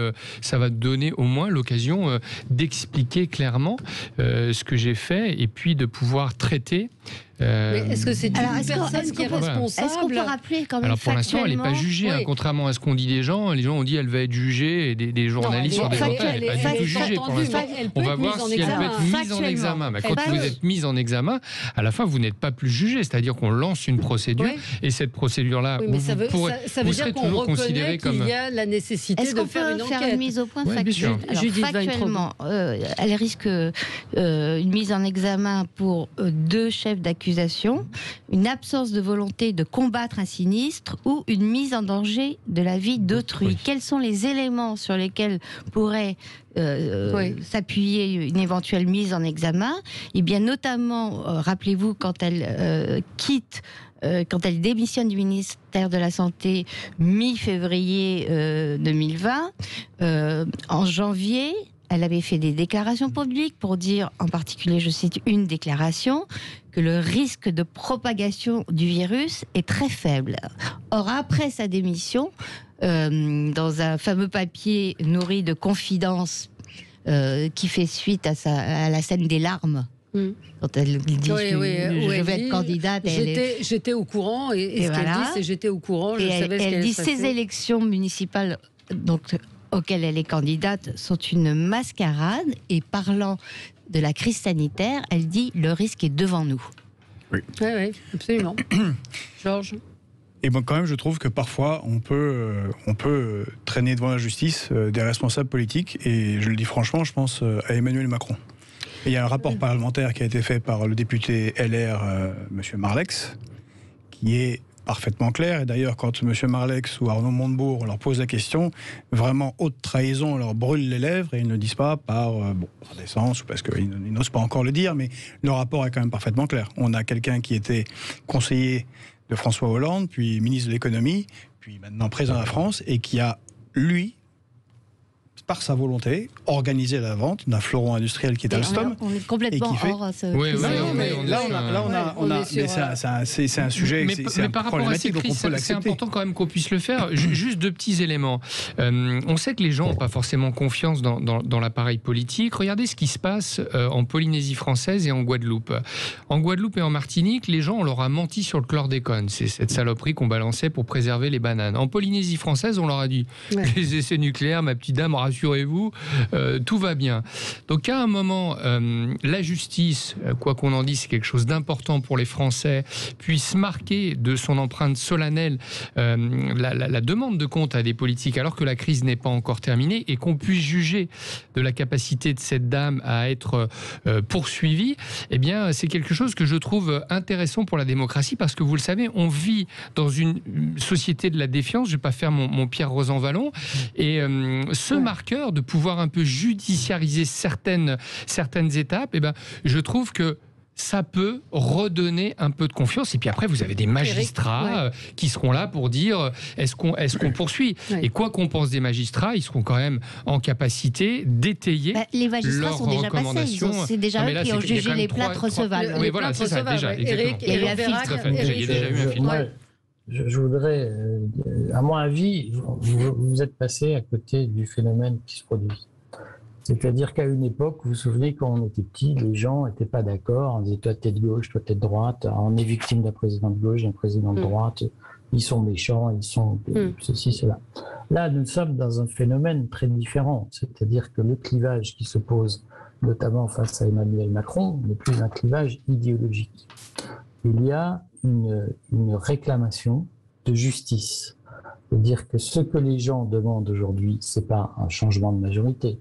ça va donner au moins l'occasion d'expliquer clairement ce que j'ai fait, et puis de pouvoir traiter. Mais est-ce que c'est une personne qui est responsable? Est-ce qu'on peut rappeler quand même? Alors pour l'instant, elle n'est pas jugée, contrairement à ce qu'on dit des gens. Les gens ont dit elle va être jugée, et des journalistes sur des reportages, elle n'est pas du tout jugée pour l'instant. On va voir si elle peut être mise en examen. Mais quand vous êtes mise en examen, à la fin, vous n'êtes pas plus jugée. C'est-à-dire qu'on lance une procédure, et cette procédure-là, vous serez toujours considéré comme... Il y a la nécessité de faire une enquête. Est-ce qu'on peut faire une mise au point factuelle? Factuellement, elle risque une mise en examen pour 2 chefs d'accusation, une absence de volonté de combattre un sinistre ou une mise en danger de la vie d'autrui. Oui. Quels sont les éléments sur lesquels pourrait s'appuyer une éventuelle mise en examen? Eh bien, notamment, rappelez-vous, quand elle quand elle démissionne du ministère de la Santé mi-février 2020, en janvier, elle avait fait des déclarations publiques pour dire, en particulier, je cite une déclaration, que le risque de propagation du virus est très faible. Or, après sa démission, dans un fameux papier nourri de confidences qui fait suite à la scène des larmes, quand elle dit je vais être candidate, j'étais au courant, et ce qu'elle dit, c'est j'étais au courant, je savais ce qu'elle dit. Ces élections municipales, donc auxquelles elle est candidate, sont une mascarade, et parlant de la crise sanitaire, elle dit le risque est devant nous. Oui, absolument. Georges? Et bon, quand même, je trouve que parfois, on peut traîner devant la justice des responsables politiques. Et je le dis franchement, je pense à Emmanuel Macron. Et il y a un rapport parlementaire qui a été fait par le député LR, M. Marlex, qui est parfaitement clair. Et d'ailleurs, quand M. Marlex ou Arnaud Montebourg leur pose la question, vraiment haute trahison leur brûle les lèvres et ils ne disent pas par décence ou parce qu'ils n'osent pas encore le dire, mais le rapport est quand même parfaitement clair. On a quelqu'un qui était conseiller de François Hollande, puis ministre de l'économie, puis maintenant président de la France, et qui a, lui, par sa volonté, organisé la vente d'un fleuron industriel qui est Alstom. On est complètement hors ce... c'est un sujet, mais par rapport à ces crises, c'est important quand même qu'on puisse le faire. Juste 2 petits éléments. On sait que les gens n'ont pas forcément confiance dans l'appareil politique. Regardez ce qui se passe en Polynésie française et en Guadeloupe. En Guadeloupe et en Martinique, les gens, on leur a menti sur le chlordécone. C'est cette saloperie qu'on balançait pour préserver les bananes. En Polynésie française, on leur a dit les essais nucléaires, ma petite dame, rassurez-vous, tout va bien. Donc à un moment, la justice, quoi qu'on en dise, c'est quelque chose d'important pour les Français, puisse marquer de son empreinte solennelle la demande de compte à des politiques alors que la crise n'est pas encore terminée et qu'on puisse juger de la capacité de cette dame à être poursuivie, eh bien c'est quelque chose que je trouve intéressant pour la démocratie parce que vous le savez, on vit dans une société de la défiance, je ne vais pas faire mon Pierre Rosanvallon, et ce marqueur de pouvoir un peu judiciariser certaines étapes, eh ben, je trouve que ça peut redonner un peu de confiance. Et puis après, vous avez des magistrats qui seront là pour dire est-ce qu'on poursuit. Et quoi qu'on pense des magistrats, ils seront quand même en capacité d'étayer les magistrats leurs sont déjà recommandations. Passés. C'est déjà eux qui ont jugé les plaintes recevables. Oui, voilà, c'est ça, déjà. Il y a eu un filtre. Je voudrais, à mon avis, vous êtes passé à côté du phénomène qui se produit. C'est-à-dire qu'à une époque, vous vous souvenez, quand on était petit, les gens n'étaient pas d'accord. On disait, toi, t'es de gauche, toi, t'es de droite. On est victime d'un président de gauche, d'un président de droite. Ils sont méchants, ils sont ceci, cela. Là, nous sommes dans un phénomène très différent. C'est-à-dire que le clivage qui se pose, notamment face à Emmanuel Macron, n'est plus un clivage idéologique. Il y a une réclamation de justice. C'est-à-dire que ce que les gens demandent aujourd'hui, ce n'est pas un changement de majorité,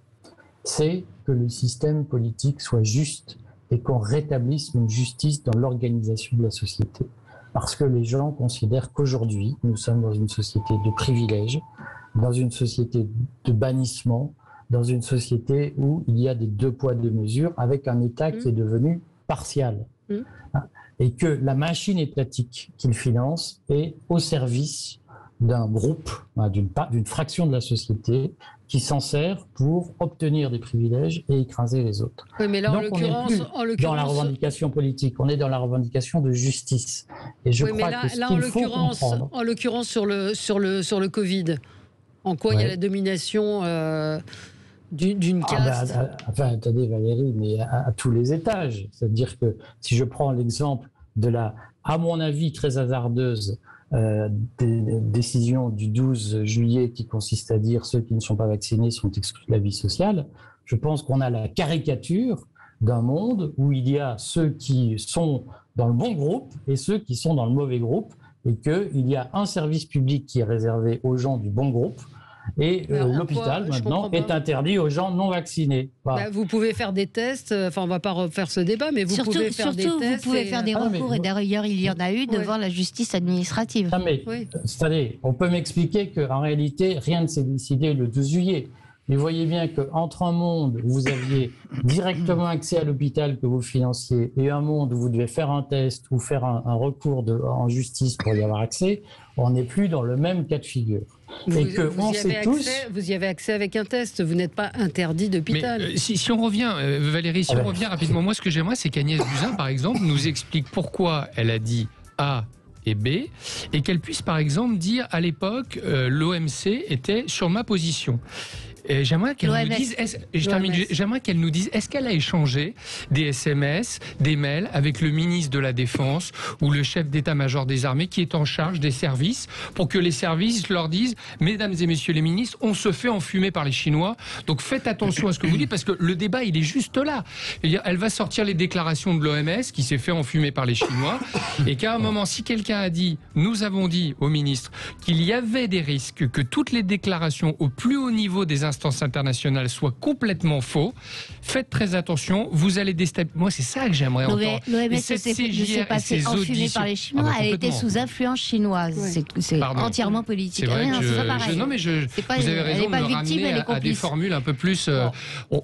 c'est que le système politique soit juste et qu'on rétablisse une justice dans l'organisation de la société. Parce que les gens considèrent qu'aujourd'hui, nous sommes dans une société de privilèges, dans une société de bannissement, dans une société où il y a des 2 poids 2 mesures, avec un État qui est devenu partial. Et que la machine étatique qu'il finance est au service d'un groupe, d'une fraction de la société qui s'en sert pour obtenir des privilèges et écraser les autres. Oui, mais là, donc on n'est plus dans la revendication politique, on est dans la revendication de justice. Et je crois que ce qu'il faut comprendre... En l'occurrence, sur le Covid, en quoi il y a la domination d'une caste attendez Valérie, mais à tous les étages. C'est-à-dire que si je prends l'exemple de la, à mon avis, très hasardeuse décision du 12 juillet qui consiste à dire ceux qui ne sont pas vaccinés sont exclus de la vie sociale, je pense qu'on a la caricature d'un monde où il y a ceux qui sont dans le bon groupe et ceux qui sont dans le mauvais groupe, et qu'il y a un service public qui est réservé aux gens du bon groupe, et l'hôpital, maintenant, est interdit aux gens non vaccinés. Voilà. Vous pouvez faire des tests, on ne va pas refaire ce débat, mais vous pouvez faire des tests. Vous pouvez faire des recours, et d'ailleurs, il y en a eu devant la justice administrative. Non, mais, c'est-à-dire, on peut m'expliquer qu'en réalité, rien ne s'est décidé le 12 juillet. Mais voyez bien qu'entre un monde où vous aviez directement accès à l'hôpital que vous financiez et un monde où vous devez faire un test ou faire un recours en justice pour y avoir accès, on n'est plus dans le même cas de figure. Vous y avez accès avec un test, vous n'êtes pas interdit d'hôpital. Mais si on revient, Valérie, on revient rapidement, moi ce que j'aimerais, c'est qu'Agnès Buzyn, par exemple, nous explique pourquoi elle a dit A et B, et qu'elle puisse par exemple dire à l'époque l'OMC était sur ma position. J'aimerais qu'elle nous dise, j'aimerais qu'elle nous dise, est-ce qu'elle a échangé des SMS, des mails avec le ministre de la Défense ou le chef d'état-major des armées qui est en charge des services, pour que les services leur disent, mesdames et messieurs les ministres, on se fait enfumer par les Chinois, donc faites attention à ce que vous dites, parce que le débat, il est juste là. Elle va sortir les déclarations de l'OMS qui s'est fait enfumer par les Chinois, et qu'à un moment, si quelqu'un a dit, nous avons dit au ministre qu'il y avait des risques que toutes les déclarations au plus haut niveau des instances internationales soient complètement faux, faites très attention, vous allez déstabiliser. Moi, c'est ça que j'aimerais entendre. L'OMS s'est passé enfumer par les Chinois, elle était sous influence chinoise. C'est entièrement politique. C'est vrai non, mais vous avez raison de me ramener à des formules un peu plus...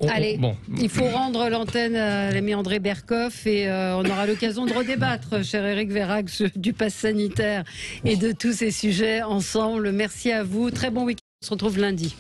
Allez, il faut rendre l'antenne à l'ami André Berkoff et on aura l'occasion de redébattre, cher Éric Vérague, du pass sanitaire et de tous ces sujets ensemble. Merci à vous. Très bon week-end. On se retrouve lundi.